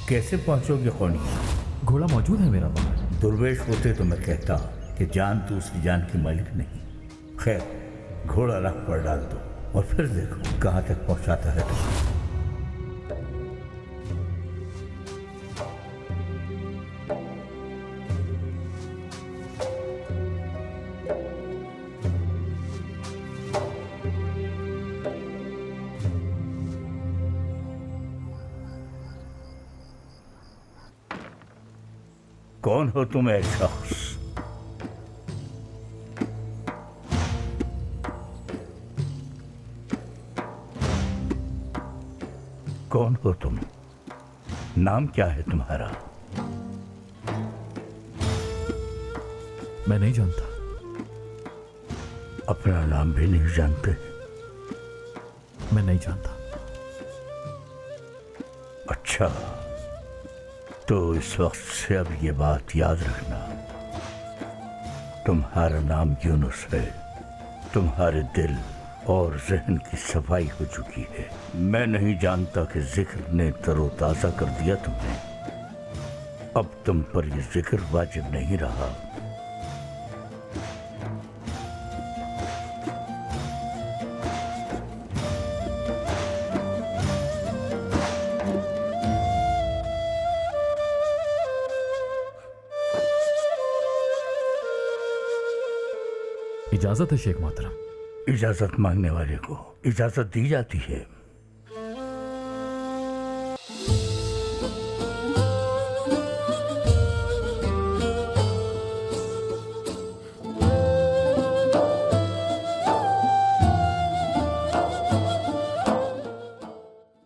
कैसे पहुंचोगे कौनी? घोड़ा मौजूद है मेरा पास। दुर्वेश होते तो मैं कहता कि जान तो उसकी जान की मालिक नहीं। खैर, घोड़ा राह पर डाल दो और फिर देखो कहाँ तक पहुंचाता है तो। कौन हो तुम ऐ शख्स? कौन हो तुम? नाम क्या है तुम्हारा? मैं नहीं जानता। अपना नाम भी नहीं जानते? मैं नहीं जानता। अच्छा, तो इस वक्त से अब ये बात याद रखना, तुम्हारा नाम यूनुस है। तुम्हारे दिल और जहन की सफाई हो चुकी है। मैं नहीं जानता कि जिक्र ने तरोताजा कर दिया तुम्हें। अब तुम पर यह जिक्र वाजिब नहीं रहा। इजाजत है शेख मोहतरम। इजाजत मांगने वाले को इजाजत दी जाती है।